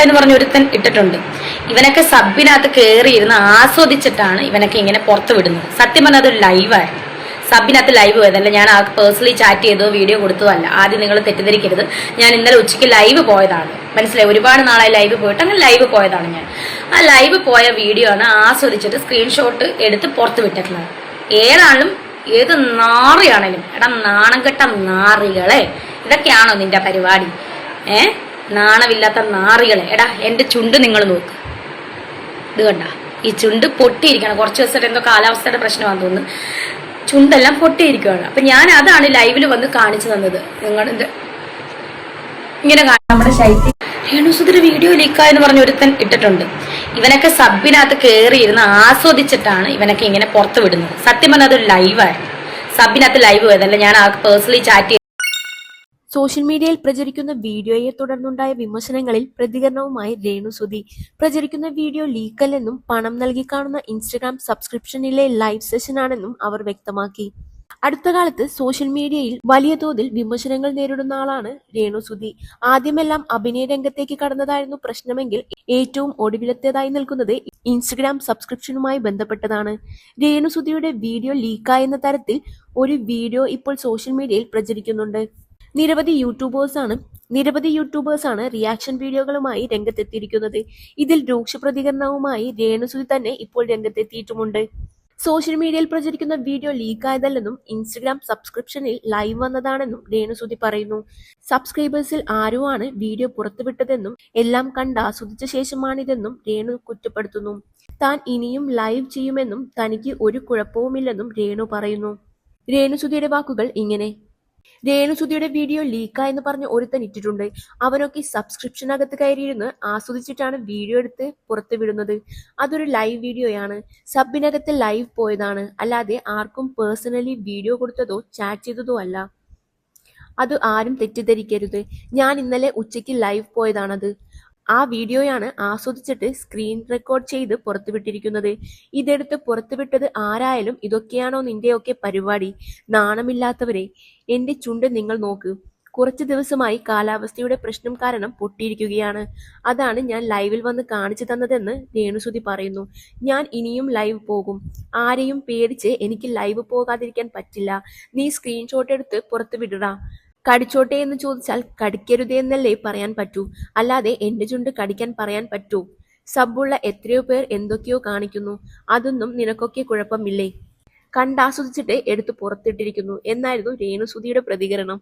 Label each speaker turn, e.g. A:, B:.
A: എന്ന് പറഞ്ഞ ഒരുത്തൻ ഇട്ടിട്ടുണ്ട്. ഇവനൊക്കെ സബിനകത്ത് കയറിയിരുന്ന് ആസ്വദിച്ചിട്ടാണ് ഇവനൊക്കെ ഇങ്ങനെ പുറത്ത് വിടുന്നത്. സത്യം പറഞ്ഞാൽ അതൊരു ലൈവായിരുന്നു. സബിനകത്ത് ലൈവ് പോയതല്ല, ഞാൻ ആ പേഴ്സണലി ചാറ്റ് ചെയ്തോ വീഡിയോ കൊടുത്തോ അല്ല. ആദ്യം നിങ്ങൾ തെറ്റിദ്ധരിക്കരുത്. ഞാൻ ഇന്നലെ ഉച്ചയ്ക്ക് ലൈവ് പോയതാണ്, മനസ്സിലായി. ഒരുപാട് നാളായി ലൈവ് പോയിട്ട് അങ്ങനെ ലൈവ് പോയതാണ് ഞാൻ. ആ ലൈവ് പോയ വീഡിയോ ആണ് ആസ്വദിച്ചിട്ട് സ്ക്രീൻഷോട്ട് എടുത്ത് പുറത്ത് വിട്ടിട്ടുള്ളത്. ഏതാണെങ്കിലും ഏത് നാറിയാണേലും എടാ നാണം കെട്ട നാറികളെ, ഇതൊക്കെയാണോ നിന്റെ പരിപാടി? നാണമില്ലാത്ത നാറികളെ. എടാ എന്റെ ചുണ്ട് നിങ്ങൾ നോക്ക്, ഇത് കണ്ട ഈ ചുണ്ട് പൊട്ടിയിരിക്കണം. കുറച്ച് ദിവസമായിട്ട് എന്തോ കാലാവസ്ഥയുടെ പ്രശ്നമാണെന്ന് തോന്നുന്നു, ചുണ്ടെല്ലാം പൊട്ടിയിരിക്കുകയാണ്. അപ്പൊ ഞാൻ അതാണ് ലൈവിൽ വന്ന് കാണിച്ചു തന്നത്. നിങ്ങളുടെ ഇങ്ങനെ നമ്മുടെ ശൈത്യ രേണുസുധിയുടെ വീഡിയോ ലീക്കായെന്ന് പറഞ്ഞ ഒരുത്തൻ ഇട്ടിട്ടുണ്ട്. ഇവനൊക്കെ സബിനകത്ത് കയറിയിരുന്ന് ആസ്വദിച്ചിട്ടാണ് ഇവനൊക്കെ ഇങ്ങനെ പുറത്ത് വിടുന്നത്. സത്യം പറഞ്ഞാൽ അതൊരു ലൈവായിരുന്നു. സബിനകത്ത് ലൈവ് പോയതല്ല, ഞാൻ ആ പേഴ്സണലി ചാറ്റ്
B: സോഷ്യൽ മീഡിയയിൽ പ്രചരിക്കുന്ന വീഡിയോയെ തുടർന്നുണ്ടായ വിമർശനങ്ങളിൽ പ്രതികരണവുമായി രേണുസുധി. പ്രചരിക്കുന്ന വീഡിയോ ലീക്കല്ലെന്നും പണം നൽകി കാണുന്ന ഇൻസ്റ്റഗ്രാം സബ്സ്ക്രിപ്ഷനിലെ ലൈവ് സെഷനാണെന്നും അവർ വ്യക്തമാക്കി. അടുത്ത കാലത്ത് സോഷ്യൽ മീഡിയയിൽ വലിയ തോതിൽ വിമർശനങ്ങൾ നേരിടുന്ന ആളാണ് രേണുസുധി. ആദ്യമെല്ലാം അഭിനയ രംഗത്തേക്ക് കടന്നതായിരുന്നു പ്രശ്നമെങ്കിൽ ഏറ്റവും ഒടുവിലത്തേതായി നിൽക്കുന്നത് ഇൻസ്റ്റഗ്രാം സബ്സ്ക്രിപ്ഷനുമായി ബന്ധപ്പെട്ടതാണ്. രേണുസുധിയുടെ വീഡിയോ ലീക്കായെന്ന തരത്തിൽ ഒരു വീഡിയോ ഇപ്പോൾ സോഷ്യൽ മീഡിയയിൽ പ്രചരിക്കുന്നുണ്ട്. നിരവധി യൂട്യൂബേഴ്സാണ് റിയാക്ഷൻ വീഡിയോകളുമായി രംഗത്തെത്തിയിരിക്കുന്നത്. ഇതിൽ രൂക്ഷ പ്രതികരണവുമായി രേണുസുധി തന്നെ ഇപ്പോൾ രംഗത്തെത്തിയിട്ടുമുണ്ട്. സോഷ്യൽ മീഡിയയിൽ പ്രചരിക്കുന്ന വീഡിയോ ലീക്കായതല്ലെന്നും ഇൻസ്റ്റഗ്രാം സബ്സ്ക്രിപ്ഷനിൽ ലൈവ് വന്നതാണെന്നും രേണുസുധി പറയുന്നു. സബ്സ്ക്രൈബേഴ്സിൽ ആരോ ആണ് വീഡിയോ പുറത്തുവിട്ടതെന്നും എല്ലാം കണ്ടാസ്വദിച്ച ശേഷമാണിതെന്നും രേണു കുറ്റപ്പെടുത്തുന്നു. താൻ ഇനിയും ലൈവ് ചെയ്യുമെന്നും തനിക്ക് ഒരു കുഴപ്പവുമില്ലെന്നും രേണു പറയുന്നു. രേണുസുധിയുടെ വാക്കുകൾ ഇങ്ങനെ: രേണുസുധിയുടെ വീഡിയോ ലീക്കായെന്ന് പറഞ്ഞ് ഒരുത്തൻ ഇട്ടിട്ടുണ്ട്. അവനൊക്കെ സബ്സ്ക്രിപ്ഷനകത്ത് കയറിയിരുന്ന് ആസ്വദിച്ചിട്ടാണ് വീഡിയോ എടുത്ത് പുറത്ത് വിടുന്നത്. അതൊരു ലൈവ് വീഡിയോയാണ്. സബിനകത്ത് ലൈവ് പോയതാണ്, അല്ലാതെ ആർക്കും പേഴ്സണലി വീഡിയോ കൊടുത്തതോ ചാറ്റ് ചെയ്തതോ അല്ല. അത് ആരും തെറ്റിദ്ധരിക്കരുത്. ഞാൻ ഇന്നലെ ഉച്ചയ്ക്ക് ലൈവ് പോയതാണത്. ആ വീഡിയോയാണ് ആസ്വദിച്ചിട്ട് സ്ക്രീൻ റെക്കോർഡ് ചെയ്ത് പുറത്തുവിട്ടിരിക്കുന്നത്. ഇതെടുത്ത് പുറത്തുവിട്ടത് ആരായാലും ഇതൊക്കെയാണോ നിന്റെയൊക്കെ പരിപാടി? നാണമില്ലാത്തവരെ, എന്റെ ചുണ്ട് നിങ്ങൾ നോക്ക്. കുറച്ച് ദിവസമായി കാലാവസ്ഥയുടെ പ്രശ്നം കാരണം പൊട്ടിയിരിക്കുകയാണ്. അതാണ് ഞാൻ ലൈവിൽ വന്ന് കാണിച്ചു തന്നതെന്ന് രേണുസുധി പറയുന്നു. ഞാൻ ഇനിയും ലൈവ് പോകും. ആരെയും പേടിച്ച് എനിക്ക് ലൈവ് പോകാതിരിക്കാൻ പറ്റില്ല. നീ സ്ക്രീൻഷോട്ട് എടുത്ത് പുറത്തു വിടടാ. കടിച്ചോട്ടെ എന്ന് ചോദിച്ചാൽ കടിക്കരുതേ എന്നല്ലേ പറയാൻ പറ്റൂ, അല്ലാതെ എന്റെ ചുണ്ട് കടിക്കാൻ പറയാൻ പറ്റൂ? സബ്ബുള്ള എത്രയോ പേർ എന്തൊക്കെയോ കാണിക്കുന്നു. അതൊന്നും നിനക്കൊക്കെ കുഴപ്പമില്ലേ? കണ്ടാസ്വദിച്ചിട്ട് എടുത്ത് പുറത്തിട്ടിരിക്കുന്നു എന്നായിരുന്നു രേണുസുധിയുടെ പ്രതികരണം.